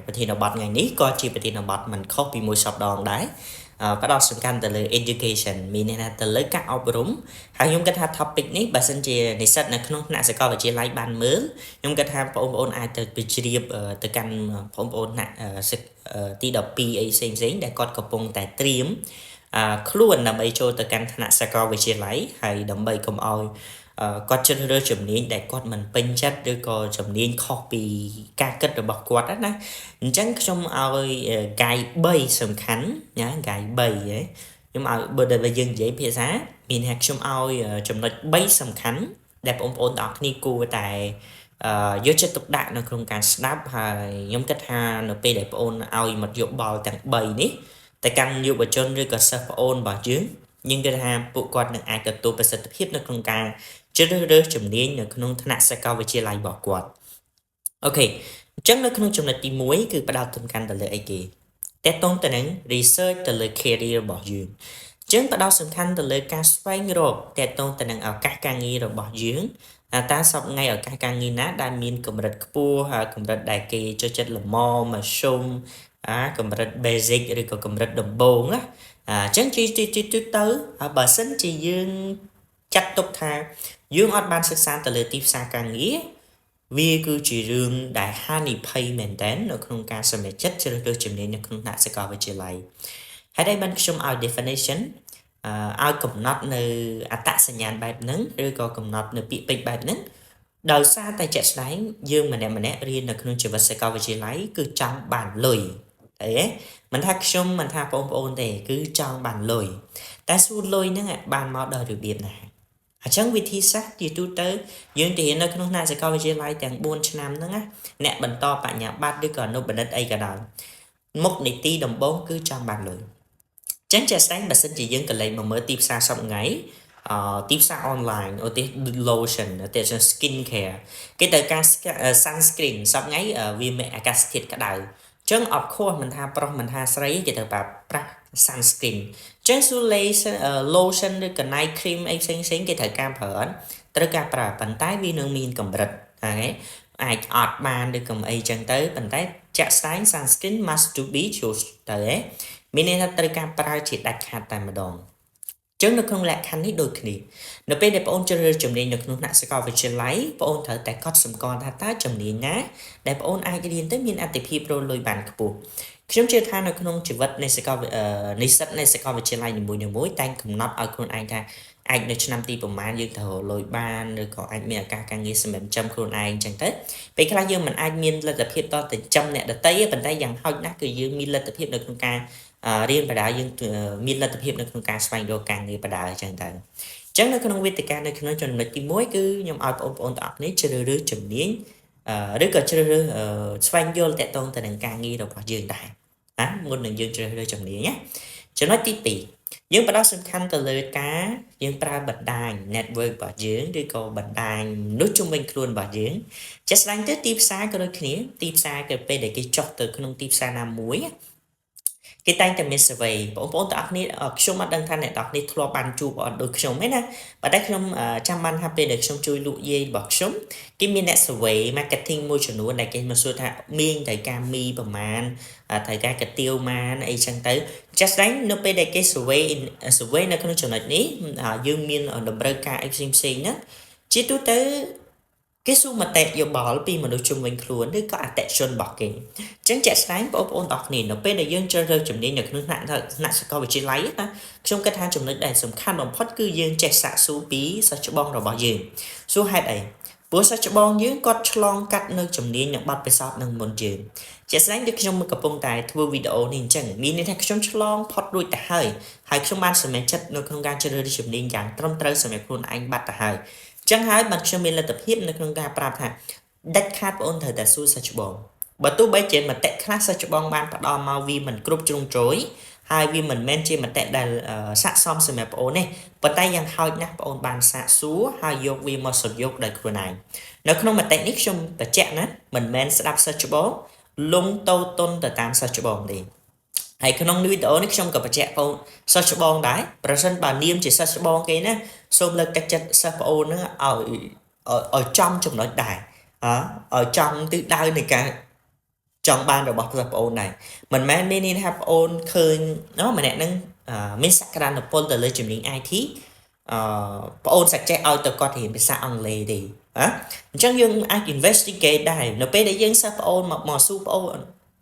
ประเทศบัตไงนี้ก็จีประเทศบัตมันเข้าปีมวยสอบดองได้ประดอสำคัญแต่เลย education มีในนั้นแต่เลยการอบรมหากยมกระทำ topic นี้บัดสันเจในสัตว์ในขนมหน้าสกอวิทยาลัยบ้านเมืองยมกระทำพระองค์อาจจะไปเรียบแต่กันพระองค์หน้าที่ดอกปีไอเซ็งได้กอดกระปงแต่เตรียมคล้วนนำไปโชว์แต่กันหน้าสกอวิทยาลัยให้ดำไปกำเอาគាត់ជិតរើសជំនាញដែលគាត់មិនពេញចិត្តឬក៏ជំនាញខុសពីការគិតរបស់គាត់ណាអញ្ចឹងខ្ញុំឲ្យ guide 3សំខាន់ណា guide 3ហ៎ខ្ញុំឲ្យបើដែលយើងនិយាយភាសាមានថាខ្ញុំឲ្យចំណុច3សំខាន់ដែលបងប្អូនទាំងអស់គ្នាគួរតែយកចិត្តទុកដាក់នៅក្នុងការស្ដាប់ហើយខ្ញុំគិតថានៅពេលដែលបងប្អូនឲ្យមកយោបល់ទាំង3នេះតែកាន់យុវជនឬក៏សិស្សបងប្អូនរបស់យើងគិតថាពួកគាត់នឹងអាចទទួលប្រសិទ្ធភាពនៅក្នុងការជ្រើសរើសជំនាញនៅក្នុងថ្នាក់សាកលវិទ្យាល័យរបស់គាត់អូខេអញ្ចឹងនៅក្នុងចំណុចទី1គឺផ្ដោតសំខាន់ទៅលើអីគេតកតងទៅនឹង research ទៅលើ career របស់យើងអញ្ចឹងផ្ដោតសំខាន់ទៅលើការស្វែងរកតកតងទៅនឹងឱកាសការងាររបស់យើងតើសប្តាហ៍ឱកាសការងារណាដែលមានកម្រិតខ្ពស់ហើយកម្រិតដែលគេចូលចិត្តល្មមមធ្យមកម្រិត basic ឬក៏កម្រិតដំបូងណាអញ្ចឹងជាទៅបើសិនជាយើងចាត់ទុកថាយើងអត់បានសិក្សាទៅលើទីផ្សារការងារវាគឺជារឿងដែលហានិភ័យមែនទែននៅក្នុងការសម្រេចចិត្តជ្រើសរើសជំនាញនៅក្នុងថ្នាក់សាកលវិទ្យាល័យហើយដែលបានខ្ញុំឲ្យ definition ឲ្យកំណត់នៅអត្តសញ្ញាណបែបហ្នឹងឬក៏កំណត់នៅពាក្យពេចន៍បែបហ្នឹងដោយសារតែជាក់ស្ដែងយើងម្នាក់រៀននៅក្នុងជីវិតសាកលវិទ្យាល័យគឺចង់បានលុយអីមិនថាខ្ញុំមិនថាបងប្អូនទេគឺចង់បានលុយតែសួរលុយហ្នឹងបានមកដោយរបៀបណាអញ្ចឹងវិធីសាស្ត្រជាទូទៅយើងទៅរៀននៅក្នុងថ្នាក់សាកលវិទ្យាល័យទាំង4ឆ្នាំហ្នឹងណាអ្នកបន្តបញ្ញាបត្រឬក៏អនុបណ្ឌិតអីក៏ដោយមុខនីតិដំបូងគឺចង់បានលុយអញ្ចឹងជាក់ស្ដែងបើសិនជាយើងកលែងមកមើលទីផ្សារសប្តាហ៍ទីផ្សារអនឡាញឧទាហរណ៍ lotion ឧទាហរណ៍ skin care គេត្រូវការ sunscreen សប្តាហ៍វាមានអាកាសធាតុក្តៅចឹងអត់ខុសមិនថាប្រុសមិនថាស្រីគេត្រូវប្រាស់ sunscreen ចឹង lotion ឬក៏ night cream អីផ្សេងគេត្រូវការប្រើអត់ត្រូវការប្រើប៉ុន្តែវានឹងមានកម្រិតហើយអាចអត់បានឬក៏អីចឹងទៅប៉ុន្តែជាក់ស្ដែង sunscreen must to be used ទៅមានន័យថាត្រូវការប្រើជាដាច់ខាតតែម្ដងចឹងនៅក្នុងលក្ខខណ្ឌនេះដូចគ្នានៅពេលដែលបងអូនជ្រើសរើសជំនាញនៅក្នុងថ្នាក់សាកលវិទ្យាល័យបងអូនត្រូវតែកត់សម្គាល់ថាតើជំនាញណាដែលបងអូនអាចរៀនទៅមានអត្ថប្រយោជន៍រលុយបានខ្ពស់ខ្ញុំជឿថានៅក្នុងជីវិតនៃសាកលនិស្សិតនៃសាកលវិទ្យាល័យនីមួយៗតែកំណត់ឲ្យខ្លួនឯងថាអាចនៅឆ្នាំទីប្រមាណយើងត្រូវរលុយបានឬក៏អាចមានឱកាសការងារសម្រាប់ចំខ្លួនឯងចឹងទៅពេលខ្លះយើងមិនអាចមានលទ្ធភាពតទៅចំអ្នកដទៃទេប៉ុន្តែយ៉ាងហោចណាស់គឺយើងមានលទ្ធភាពនៅក្នុងការរៀនបដាយើងមានលទ្ធភាពនៅក្នុងការស្វែងរកការងារបដាចឹងទៅអញ្ចឹងនៅក្នុងវេទិកានៅក្នុងចំណុចទី1គឺខ្ញុំឲ្យបងប្អូនទាំងអស់គ្នាជ្រើសរើសជំនាញឬក៏ជ្រើសរើសស្វែងយល់តកតងទៅនឹងការងាររបស់យើងដែរមុននឹងយើងជ្រើសរើសជំនាញណាចំណុចទី2យើងផ្ដោតសំខាន់ទៅលើការយើងប្រើបណ្ដាញ network របស់យើងឬក៏បណ្ដាញមនុស្សជុំវិញខ្លួនរបស់យើងជាក់ស្ដែងទៅទីផ្សារក៏ដូចគ្នាទីផ្សារគឺពេលដែលគេចុះទៅក្នុងទីផ្សារណាមួយគេតែងតែមាន survey បងប្អូនទាំងអស់គ្នាខ្ញុំអត់ដឹងថាអ្នកទាំងអស់គ្នាធ្លាប់បានជួបអត់ដូចខ្ញុំទេណាប៉ុន្តែខ្ញុំចាំបានថាពេលដែលខ្ញុំជួយលក់យាយរបស់ខ្ញុំគេមានអ្នក survey marketing មួយចំនួនដែលគេមកសួរថាមានត្រូវការមីប្រមាណត្រូវការកាទៀវម៉ានអីចឹងទៅចាស់ស្ដែងនៅពេលដែលគេ survey នៅក្នុងចំណុចនេះយើងមានតម្រូវការអីផ្សេងហ្នឹងជាទូទៅគេសួរមតិយោបល់ពីមនុស្សជុំវិញខ្លួនឬក៏អតិថិជនរបស់គេអញ្ចឹងជាក់ស្ដែងបងប្អូនទាំងគ្នានៅពេលដែលយើងជ្រើសរើសជំនាញនៅក្នុងថ្នាក់សាកលវិទ្យាល័យណាខ្ញុំគិតថាចំណុចដែលសំខាន់បំផុតគឺយើងចេះសាកសួរពីសិស្សច្បងរបស់យើងសួរហេតុអីព្រោះសិស្សច្បងយើងគាត់ឆ្លងកាត់នៅជំនាញនិងបទពិសោធន៍នឹងមុនយើងជាក់ស្ដែងដូចខ្ញុំកំពុងតែធ្វើវីដេអូនេះអញ្ចឹងមានន័យថាខ្ញុំឆ្លងផុតរួចទៅហើយខ្ញុំបានសម្រេចចិត្តនៅក្នុងការជ្រើសរើសជំនាញយ៉ាងត្រឹមត្រូវសម្រាប់ខ្លួនឯងបាត់ទៅហើយចឹងហើយបាទខ្ញុំមានលទ្ធភាពនៅក្នុងការប្រាប់ថាដាច់ខាតបងអូនត្រូវតែសួរសិស្សច្បងបើទោះបីជាមតិខ្លះសិស្សច្បងបានផ្ដល់មកវាមិនគ្រប់ជ្រុងជ្រោយហើយវាមិនមែនជាមតិដែលស័ក្តិសមសម្រាប់បងអូនទេប៉ុន្តែយ៉ាងហោចណាស់បងអូនបានសាកសួរហើយយកវាមកសយកដោយខ្លួនឯងនៅក្នុងមតិនេះខ្ញុំបញ្ជាក់ណាមិនមែនស្ដាប់សិស្សច្បងលងតូតុនទៅតាមសិស្សច្បងទេហើយក្នុងវីដេអូនេះខ្ញុំក៏បញ្ជាក់បងសិស្សច្បងដែរប្រសិនបើនាមជាសិស្សច្បងគេណាសូមលើកទឹកចិត្តសិស្សប្អូនហ្នឹងឲ្យចំចំណុចដែរឲ្យចំទិសដៅនៃការ trong banរបស់ប្អូនដែរមិនមែនមានន័យថាប្អូនឃើញម្នាក់នឹងមានសក្តានុពលទៅលើជំនាញ IT ប្អូនសាច់ចេះឲ្យទៅគាត់រៀនភាសាអង់គ្លេសទេអញ្ចឹងយើងអាច investigate ដែរនៅពេលដែលយើងសិស្សប្អូនមកសួរប្អូន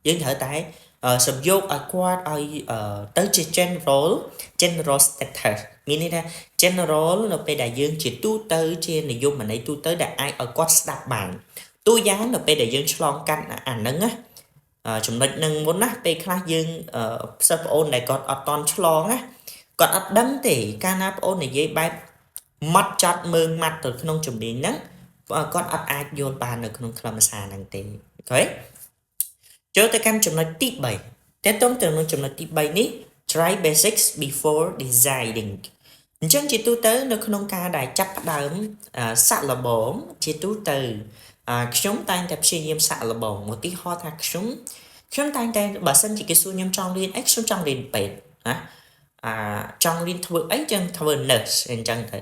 យើងត្រូវតែសំយកឲ្យគាត់ឲ្យទៅជា general status មានន័យថា general នៅពេលដែលយើងជាទូទៅជានិយមន័យទូទៅដែលអាចឲ្យគាត់ស្ដាប់បានទូយ៉ាងនៅពេលដែលយើងឆ្លងកាត់អាហ្នឹងណាចំណុចនឹងមុនណាពេលខ្លះយើងសិស្សប្អូនដែលគាត់អត់តន់ឆ្លងណាគាត់អត់ដឹងទេកាលណាប្អូននិយាយបែបម៉ត់ចត់មើងម៉ាត់ទៅក្នុងជំនាញហ្នឹងគាត់អត់អាចយល់បាននៅក្នុងខ្លឹមសារហ្នឹងទេអូខេចូលទៅកាន់ចំណុចទី3តើតើទៅនឹងចំណុចទី3នេះ try basics before deciding អញ្ចឹងជាទូទៅនៅក្នុងការដែលចាប់ផ្ដើមសាក់លបងជាទូទៅខ្ញុំតែងតែព្យាយាមសាក់លបងឧទាហរណ៍ថាខ្ញុំតែងតែបើសិនជាគេសួរខ្ញុំចង់រៀនអីខ្ញុំចង់រៀនពេទ្យណាចង់រៀនធ្វើអីចឹងធ្វើ nurse អញ្ចឹងទៅ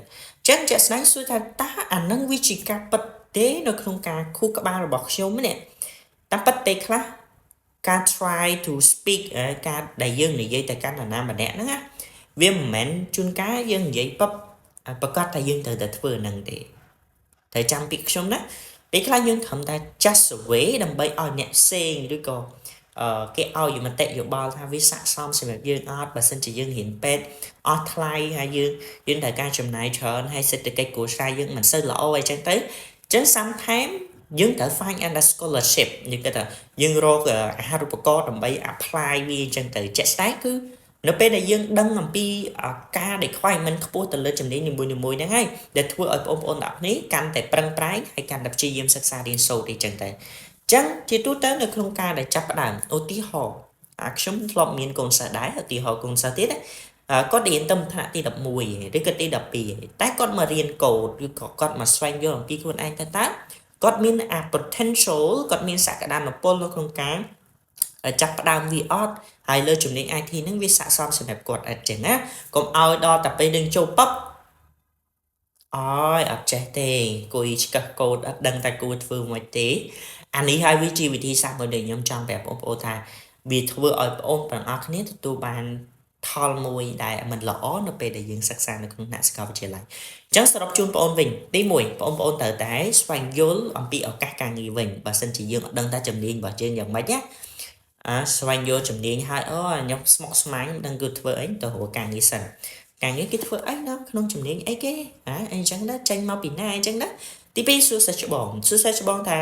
ចឹងជាក់ស្ដែងសួរថាតើអានឹងវាជាការពិតទេនៅក្នុងការខួរក្បាលរបស់ខ្ញុំនេះតាមពិតទេខ្លះការ try to speak ការដែលយើងនិយាយទៅកាន់នរណាម្នាក់ហ្នឹងណាវាមិនមែនជួនកាលយើងនិយាយប្រកាសថាយើងត្រូវតែធ្វើហ្នឹងទេតែចាំពីខ្ញុំណាពេលខ្លះយើងត្រឹមតែ just away ដើម្បីឲ្យអ្នកផ្សេងឬក៏គេឲ្យមតិយោបល់ថាវាស័ក្តិសមសម្រាប់យើងអត់បើសិនជាយើងរៀនពេទ្យអស់ថ្លៃហើយយើងត្រូវការចំណាយច្រើនហើយសេដ្ឋកិច្ចគ្រួសារយើងមិនសូវល្អអីចឹងទៅអញ្ចឹង sometimes យើងត្រូវ find under scholarship យើងគិតថាយើងរកអាហារូបករណ៍ដើម្បី apply វាអញ្ចឹងទៅជាក់ស្ដែងគឺនៅពេលដែលយើងដឹងអំពីការ requirement ខ្ពស់ទៅលើជំនាញនីមួយៗហ្នឹងហើយដែលធ្វើឲ្យបងប្អូនទាំងនេះកាន់តែប្រឹងប្រែងហើយកាន់តែព្យាយាមសិក្សារៀនសូត្រអីចឹងទៅចឹងជាទូទៅនៅក្នុងការដែលចាប់ផ្ដើមឧទាហរណ៍ខ្ញុំធ្លាប់មានកូនសិស្សដែរឧទាហរណ៍កូនសិស្សទៀតគាត់រៀនទៅថ្នាក់ទី11ឬក៏ទី12តែគាត់មករៀនកូដឬក៏គាត់មកស្វែងយល់អំពីខ្លួនឯងតើគាត់មានpotential គាត់មានសក្តានុពលនៅក្នុងការចាប់ផ្ដើមវាអត់ហើយលើជំនាញ IT ហ្នឹងវាស័ក្តិសមសម្រាប់គាត់អត់ចឹងណាកុំឲ្យដល់តែពេលនឹងចូលប៉បអត់ចេះទេគួយឆ្កឹះកូដអត់ដឹងតែគួរធ្វើមិនទេអានេះហើយវាជាវិធីសាស្ត្រមួយដែលខ្ញុំចង់ប្រាប់បងប្អូនថាវាធ្វើឲ្យបងប្អូនទាំងអស់គ្នាទទួលបានផលមួយដែលមិនល្អនៅពេលដែលយើងសិក្សានៅក្នុងថ្នាក់សាកលវិទ្យាល័យអញ្ចឹងសរុបជូនបងប្អូនវិញទី1បងប្អូនត្រូវតែស្វែងយល់អំពីឱកាសការងារវិញបើសិនជាយើងអត់ដឹងថាជំនាញរបស់យើងយ៉ាងម៉េចណាស្វែងយល់ជំនាញហើយខ្ញុំស្មុគស្មាញដឹងគឺធ្វើអីទៅរកការងារសិនការងារគេធ្វើអីនៅក្នុងជំនាញអីគេអញ្ចឹងណាចេញមកពីណាអញ្ចឹងណាទី2សួរសិស្សច្បងថា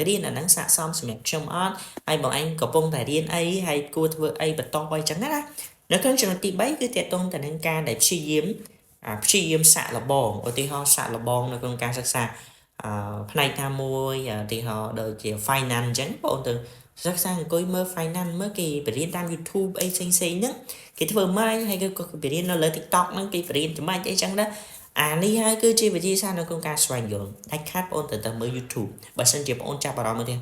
រៀនអាហ្នឹងស័ក្តិសមសម្រាប់ខ្ញុំអត់ហើយបងឯងកំពុងតែរៀនអីហើយគួរធ្វើអីបន្តអីចឹងណានៅក្នុងចំណុចទី3គឺតកតងទៅនឹងការដែលព្យាយាមសាក់លបងឧទាហរណ៍សាក់លបងនៅក្នុងការសិក្សាផ្នែកណាមួយឧទាហរណ៍ដូចជា finance អញ្ចឹងបងទៅសិក្សាអង្គុយមើល finance មើលគេបរៀនតាម YouTube អីផ្សេងៗហ្នឹងគេធ្វើម៉េចហើយក៏បរៀននៅលើ TikTok ហ្នឹងគេបរៀនចំណេចអីចឹងដែរអានេះហើយគឺជាវិធីសាស្ត្រនៅក្នុងការស្វែងយល់ដាច់ខាតបងទៅមើល YouTube បើសិនជាបងចាប់អារម្មណ៍មកទេ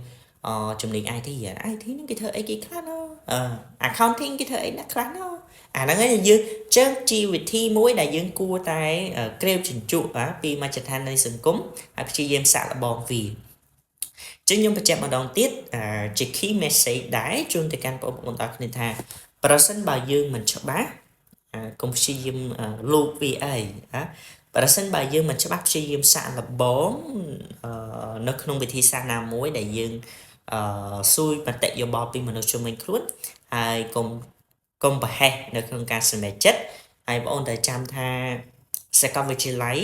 ជំនាញ IT ហ្នឹងគេធ្វើអីគេខ្លះណ accounting គេធ្វើអីខ្លះណអាហ្នឹងឯងយើងចឹងជាវិធីមួយដែលយើងគួរតែក្រេបជញ្ជក់ពីមជ្ឈដ្ឋាននៃសង្គមហើយព្យាយាមសាក់លបងវាចឹងខ្ញុំបញ្ជាក់ម្ដងទៀតជា key message ដែរជូនទៅកាន់បងប្អូនទាំងគ្នាថាប្រសិនបើយើងមិនច្បាស់កុំព្យាយាមលូកវាអីប្រសិនបើយើងមិនច្បាស់ព្យាយាមសាក់លបងនៅក្នុងវិធីសាស្ត្រណាមួយដែលយើងសួរមតិយោបល់ពីមនុស្សជុំវិញខ្លួនហើយកុំប្រហែសនៅក្នុងការសម្រេចចិត្តហើយបងប្អូនត្រូវចាំថាសាកលវិទ្យាល័យ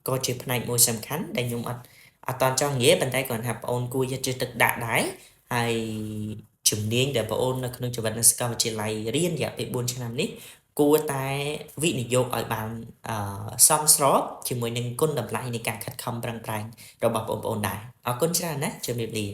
ក៏ជាផ្នែកមួយសំខាន់ដែលខ្ញុំអត់តន់ចង់និយាយប៉ុន្តែគ្រាន់ថាបងប្អូនគួរយកចិត្តទុកដាក់ដែរហើយជំនាញដែលបងប្អូននៅក្នុងជីវិតនៅសាកលវិទ្យាល័យរៀនរយៈពេល4ឆ្នាំនេះគួរតែវិនិយោគឲ្យបានសមស្របជាមួយនឹងគុណតម្លៃនៃការខិតខំប្រឹងប្រែងរបស់បងប្អូនដែរអរគុណច្រើនណាស់ជំរាបលា